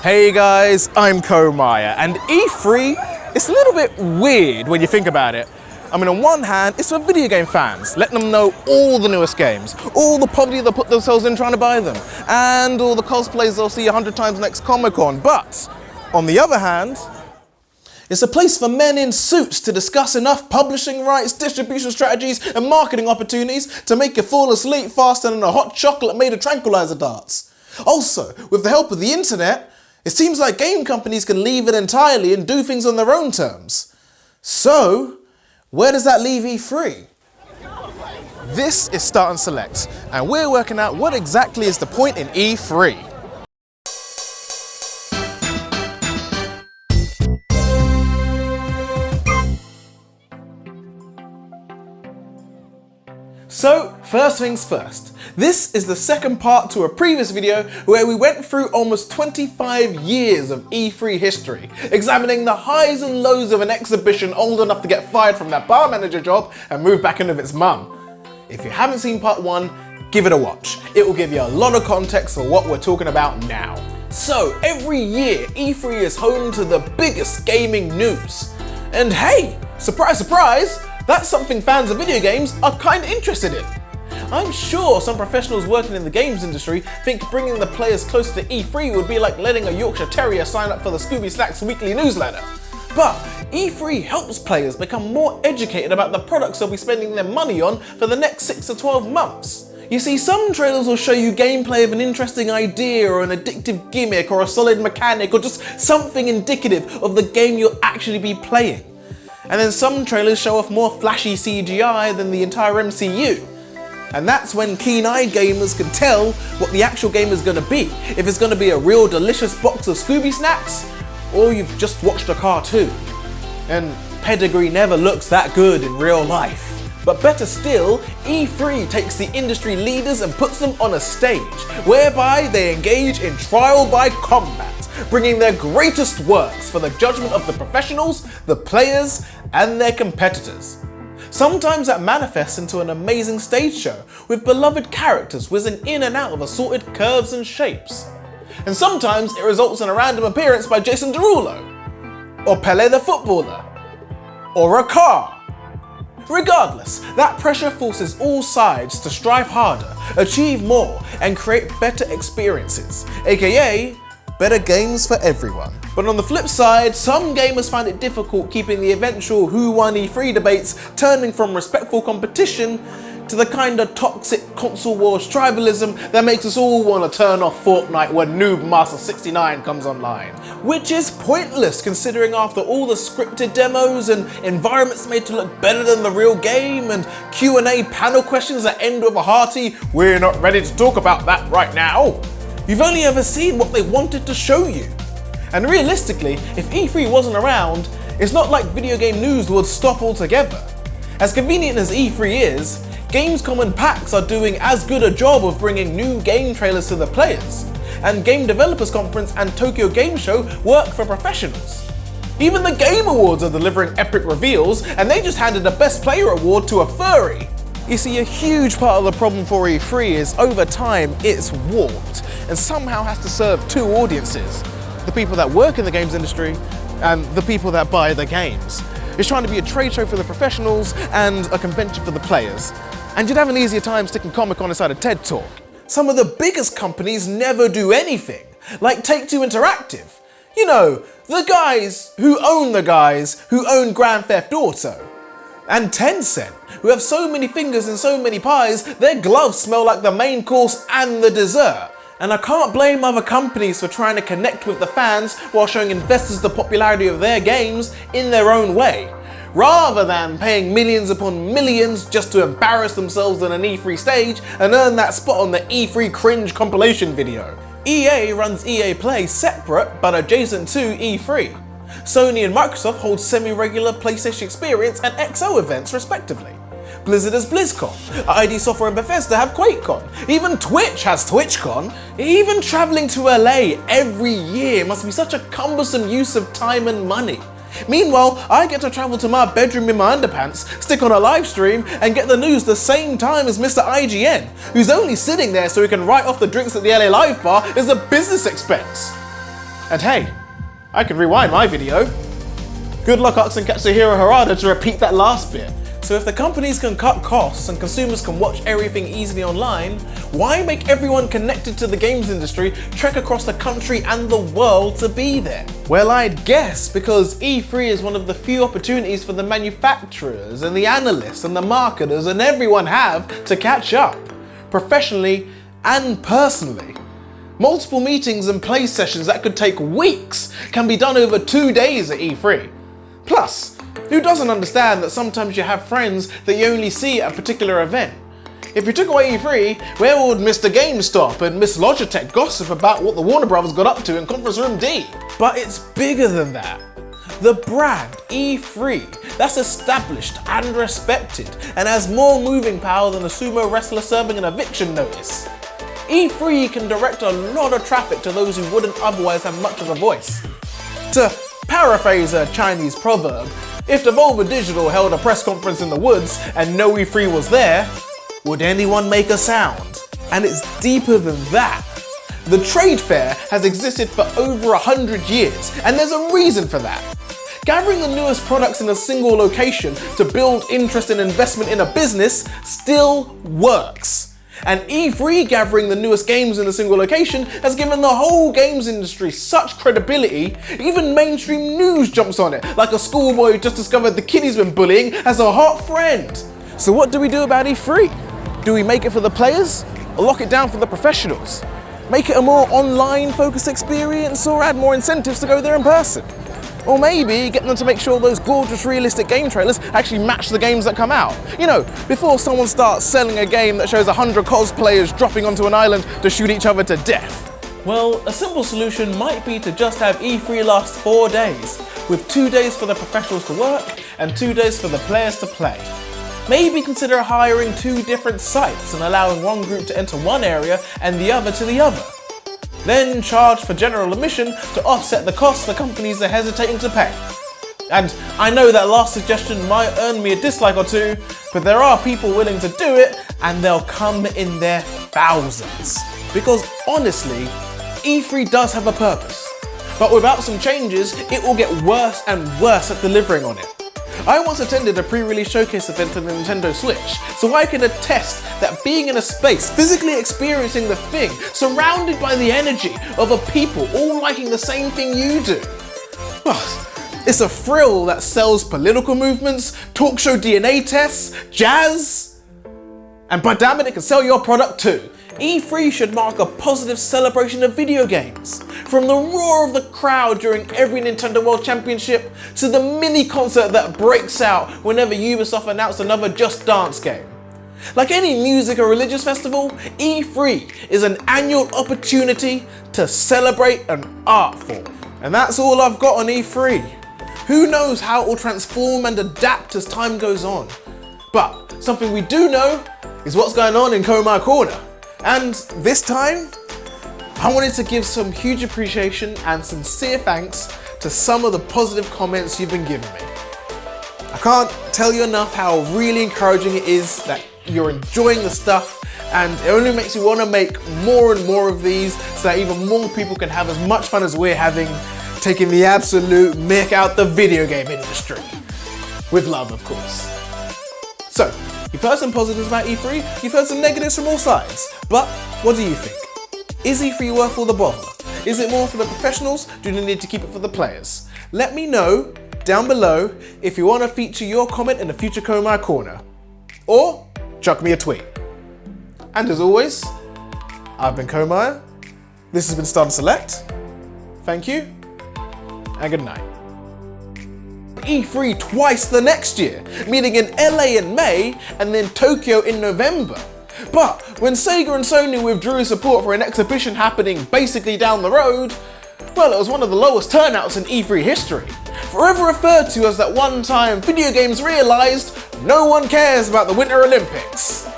Hey guys, I'm Comire, and E3 is a little bit weird when you think about it. I mean, on one hand, it's for video game fans, letting them know all the newest games, all the poverty they'll put themselves in trying to buy them, and all the cosplays they'll see 100 times next Comic-Con. But, on the other hand, it's a place for men in suits to discuss enough publishing rights, distribution strategies, and marketing opportunities to make you fall asleep faster than a hot chocolate made of tranquilizer darts. Also, with the help of the internet, it seems like game companies can leave it entirely and do things on their own terms. So, where does that leave E3? This is Start and Select, and we're working out what exactly is the point in E3. So, first things first. This is the second part to a previous video where we went through almost 25 years of E3 history, examining the highs and lows of an exhibition old enough to get fired from that bar manager job and move back in with its mum. If you haven't seen part 1, give it a watch. It will give you a lot of context for what we're talking about now. So, every year E3 is home to the biggest gaming news. And hey, surprise surprise, that's something fans of video games are kind of interested in. I'm sure some professionals working in the games industry think bringing the players closer to E3 would be like letting a Yorkshire Terrier sign up for the Scooby Snacks weekly newsletter. But E3 helps players become more educated about the products they'll be spending their money on for the next 6 to 12 months. You see, some trailers will show you gameplay of an interesting idea or an addictive gimmick or a solid mechanic or just something indicative of the game you'll actually be playing. And then some trailers show off more flashy CGI than the entire MCU. And that's when keen-eyed gamers can tell what the actual game is going to be. If it's going to be a real delicious box of Scooby Snacks, or you've just watched a cartoon. And pedigree never looks that good in real life. But better still, E3 takes the industry leaders and puts them on a stage, whereby they engage in trial by combat, bringing their greatest works for the judgment of the professionals, the players, and their competitors. Sometimes that manifests into an amazing stage show with beloved characters whizzing in and out of assorted curves and shapes. And sometimes it results in a random appearance by Jason Derulo, or Pele the footballer, or a car. Regardless, that pressure forces all sides to strive harder, achieve more, and create better experiences, aka better games for everyone. But on the flip side, some gamers find it difficult keeping the eventual who won E3 debates turning from respectful competition to the kind of toxic console wars tribalism that makes us all want to turn off Fortnite when Noob Master 69 comes online. Which is pointless considering after all the scripted demos and environments made to look better than the real game and Q&A panel questions that end with a hearty, "We're not ready to talk about that right now." You've only ever seen what they wanted to show you. And realistically, if E3 wasn't around, it's not like video game news would stop altogether. As convenient as E3 is, Gamescom and PAX are doing as good a job of bringing new game trailers to the players. And Game Developers Conference and Tokyo Game Show work for professionals. Even the Game Awards are delivering epic reveals, and they just handed the Best Player award to a furry. You see, a huge part of the problem for E3 is over time it's warped and somehow has to serve two audiences. The people that work in the games industry and the people that buy the games. It's trying to be a trade show for the professionals and a convention for the players. And you'd have an easier time sticking Comic-Con inside a TED Talk. Some of the biggest companies never do anything, like Take-Two Interactive. You know, the guys who own Grand Theft Auto. And Tencent, who have so many fingers and so many pies, their gloves smell like the main course and the dessert. And I can't blame other companies for trying to connect with the fans while showing investors the popularity of their games in their own way, rather than paying millions upon millions just to embarrass themselves on an E3 stage and earn that spot on the E3 cringe compilation video. EA runs EA Play separate but adjacent to E3. Sony and Microsoft hold semi-regular PlayStation Experience and XO events respectively. Blizzard has BlizzCon, ID Software and Bethesda have QuakeCon, even Twitch has TwitchCon. Even travelling to LA every year must be such a cumbersome use of time and money. Meanwhile, I get to travel to my bedroom in my underpants, stick on a live stream, and get the news the same time as Mr. IGN, who's only sitting there so he can write off the drinks at the LA Live bar as a business expense. And hey, I can rewind my video. Good luck asking Katsuhiro Harada to repeat that last bit. So if the companies can cut costs and consumers can watch everything easily online, why make everyone connected to the games industry trek across the country and the world to be there? Well, I'd guess because E3 is one of the few opportunities for the manufacturers and the analysts and the marketers and everyone have to catch up, professionally and personally. Multiple meetings and play sessions that could take weeks can be done over 2 days at E3. Plus, who doesn't understand that sometimes you have friends that you only see at a particular event? If you took away E3, where would Mr. GameStop and Miss Logitech gossip about what the Warner Brothers got up to in Conference Room D? But it's bigger than that. The brand, E3, that's established and respected and has more moving power than a sumo wrestler serving an eviction notice. E3 can direct a lot of traffic to those who wouldn't otherwise have much of a voice. To paraphrase a Chinese proverb, if Devolver Digital held a press conference in the woods and no E3 was there, would anyone make a sound? And it's deeper than that. The trade fair has existed for over 100 years, and there's a reason for that. Gathering the newest products in a single location to build interest and investment in a business still works. And E3 gathering the newest games in a single location has given the whole games industry such credibility, even mainstream news jumps on it, like a schoolboy who just discovered the kid he's been bullying has a hot friend. So what do we do about E3? Do we make it for the players, or lock it down for the professionals? Make it a more online focused experience, or add more incentives to go there in person? Or maybe get them to make sure those gorgeous realistic game trailers actually match the games that come out. You know, before someone starts selling a game that shows 100 cosplayers dropping onto an island to shoot each other to death. Well, a simple solution might be to just have E3 last 4 days, with 2 days for the professionals to work and 2 days for the players to play. Maybe consider hiring 2 different sites and allowing one group to enter one area and the other to the other. Then charge for general admission to offset the costs the companies are hesitating to pay. And I know that last suggestion might earn me a dislike or two, but there are people willing to do it, and they'll come in their thousands. Because honestly, E3 does have a purpose, but without some changes, it will get worse and worse at delivering on it. I once attended a pre-release showcase event for the Nintendo Switch, so I can attest that being in a space, physically experiencing the thing, surrounded by the energy of a people all liking the same thing you do. It's a thrill that sells political movements, talk show DNA tests, jazz, and by damn it can sell your product too. E3 should mark a positive celebration of video games. From the roar of the crowd during every Nintendo World Championship to the mini concert that breaks out whenever Ubisoft announced another Just Dance game. Like any music or religious festival, E3 is an annual opportunity to celebrate an art form. And that's all I've got on E3. Who knows how it will transform and adapt as time goes on. But something we do know is what's going on in Comire Corner. And this time, I wanted to give some huge appreciation and sincere thanks to some of the positive comments you've been giving me. I can't tell you enough how really encouraging it is that you're enjoying the stuff, and it only makes you want to make more and more of these so that even more people can have as much fun as we're having, taking the absolute mick out the video game industry. With love, of course. So, you've heard some positives about E3, you've heard some negatives from all sides, but what do you think? Is E3 worth all the bother? Is it more for the professionals? Do you need to keep it for the players? Let me know down below if you want to feature your comment in a future Comire Corner. Or chuck me a tweet. And as always, I've been Comire, this has been Start Select, thank you, and good night. E3 twice the next year, meeting in LA in May and then Tokyo in November. But when Sega and Sony withdrew support for an exhibition happening basically down the road, well, it was one of the lowest turnouts in E3 history. Forever referred to as that one time video games realised no one cares about the Winter Olympics.